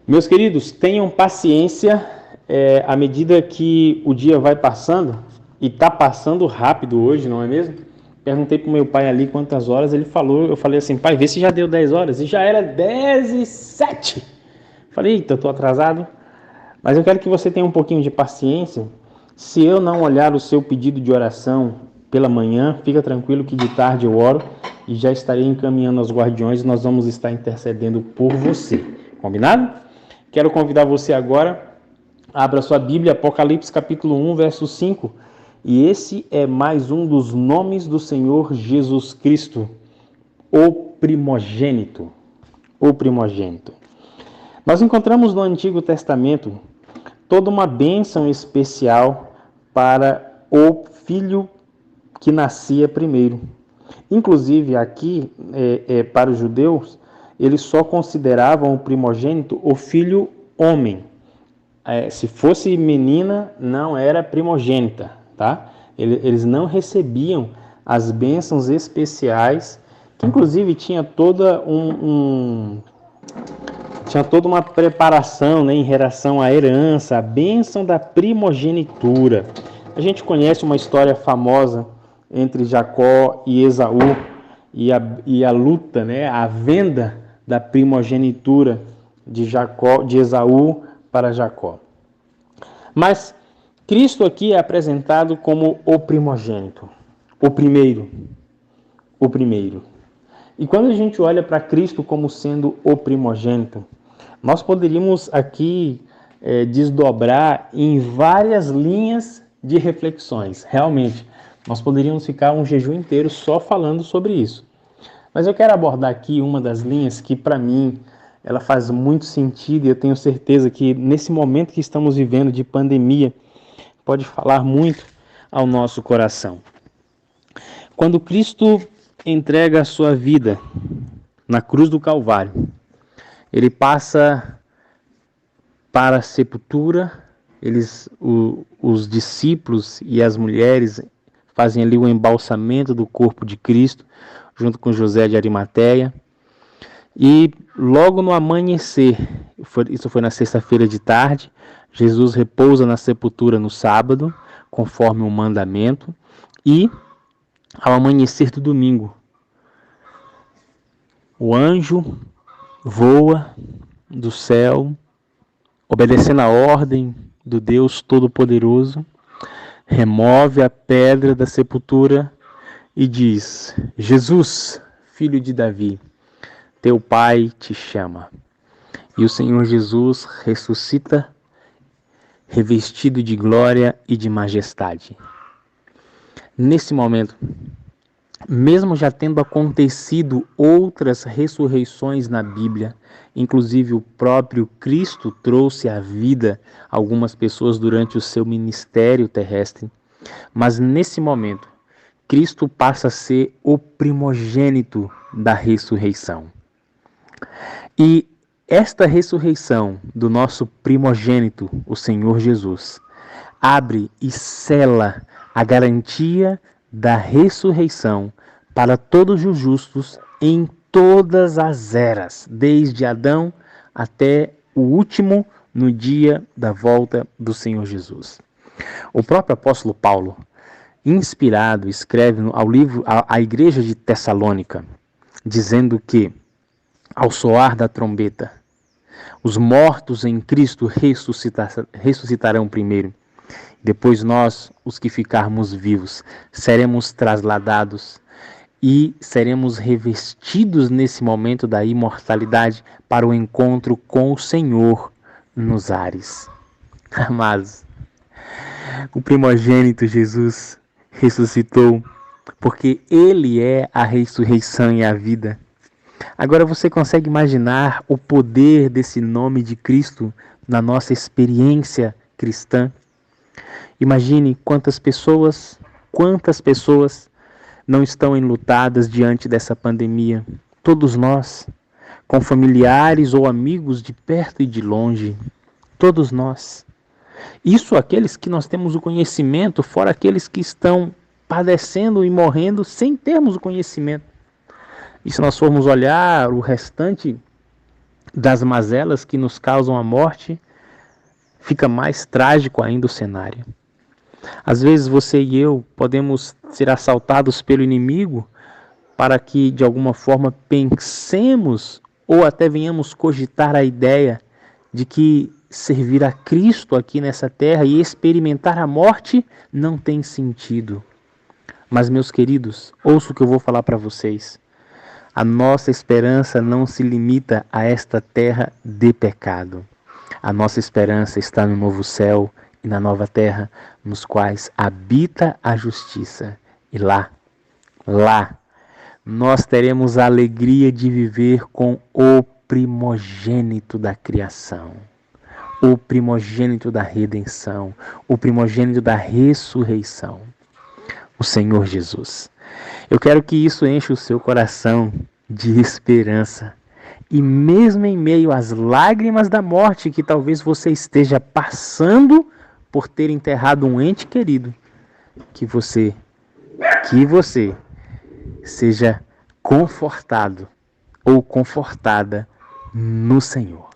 Meus queridos, tenham paciência, à medida que o dia vai passando, e está passando rápido hoje, não é mesmo? Perguntei para o meu pai ali quantas horas, ele falou, eu falei assim, pai, vê se já deu 10 horas, e já era 10:07. Falei, eita, eu estou atrasado, mas eu quero que você tenha um pouquinho de paciência. Se eu não olhar o seu pedido de oração pela manhã, fica tranquilo que de tarde eu oro e já estarei encaminhando aos guardiões e nós vamos estar intercedendo por você. Combinado? Quero convidar você agora, abra sua Bíblia, Apocalipse capítulo 1, verso 5. E esse é mais um dos nomes do Senhor Jesus Cristo, o primogênito. O primogênito. Nós encontramos no Antigo Testamento toda uma bênção especial para o filho que nascia primeiro. Inclusive aqui, para os judeus, eles só consideravam o primogênito o filho homem. Se fosse menina, não era primogênita, tá? Eles não recebiam as bênçãos especiais, que inclusive tinha toda tinha toda uma preparação, né, em relação à herança, a bênção da primogenitura. A gente conhece uma história famosa entre Jacó e Esaú e a luta, né, a venda da primogenitura de Esaú para Jacó. Mas Cristo aqui é apresentado como o primogênito, o primeiro. E quando a gente olha para Cristo como sendo o primogênito, nós poderíamos aqui desdobrar em várias linhas de reflexões. Realmente, nós poderíamos ficar um jejum inteiro só falando sobre isso. Mas eu quero abordar aqui uma das linhas que, para mim, ela faz muito sentido e eu tenho certeza que nesse momento que estamos vivendo de pandemia, pode falar muito ao nosso coração. Quando Cristo entrega a sua vida na cruz do Calvário, ele passa para a sepultura, os discípulos e as mulheres fazem ali o embalsamento do corpo de Cristo, junto com José de Arimateia. E logo no amanhecer, isso foi na sexta-feira de tarde, Jesus repousa na sepultura no sábado, conforme o mandamento, e ao amanhecer do domingo, o anjo voa do céu, obedecendo a ordem do Deus Todo-Poderoso, remove a pedra da sepultura e diz: Jesus, filho de Davi, teu pai te chama. E o Senhor Jesus ressuscita, revestido de glória e de majestade. Nesse momento, mesmo já tendo acontecido outras ressurreições na Bíblia, inclusive o próprio Cristo trouxe à vida algumas pessoas durante o seu ministério terrestre, mas nesse momento, Cristo passa a ser o primogênito da ressurreição. E esta ressurreição do nosso primogênito, o Senhor Jesus, abre e sela a garantia da ressurreição para todos os justos em todas as eras, desde Adão até o último no dia da volta do Senhor Jesus. O próprio apóstolo Paulo, inspirado, escreve ao livro à igreja de Tessalônica, dizendo que, ao soar da trombeta, os mortos em Cristo ressuscitarão primeiro. Depois nós, os que ficarmos vivos, seremos trasladados e seremos revestidos nesse momento da imortalidade para o encontro com o Senhor nos ares. Amados, o primogênito Jesus ressuscitou porque Ele é a ressurreição e a vida. Agora você consegue imaginar o poder desse nome de Cristo na nossa experiência cristã? Imagine quantas pessoas não estão enlutadas diante dessa pandemia. Todos nós, com familiares ou amigos de perto e de longe, todos nós. Isso aqueles que nós temos o conhecimento, fora aqueles que estão padecendo e morrendo sem termos o conhecimento. E se nós formos olhar o restante das mazelas que nos causam a morte, fica mais trágico ainda o cenário. Às vezes você e eu podemos ser assaltados pelo inimigo para que de alguma forma pensemos ou até venhamos cogitar a ideia de que servir a Cristo aqui nessa terra e experimentar a morte não tem sentido. Mas, meus queridos, ouça o que eu vou falar para vocês. A nossa esperança não se limita a esta terra de pecado. A nossa esperança está no novo céu e na nova terra, nos quais habita a justiça. E lá, nós teremos a alegria de viver com o primogênito da criação, o primogênito da redenção, o primogênito da ressurreição, o Senhor Jesus. Eu quero que isso encha o seu coração de esperança. E mesmo em meio às lágrimas da morte que talvez você esteja passando por ter enterrado um ente querido, que você seja confortado ou confortada no Senhor.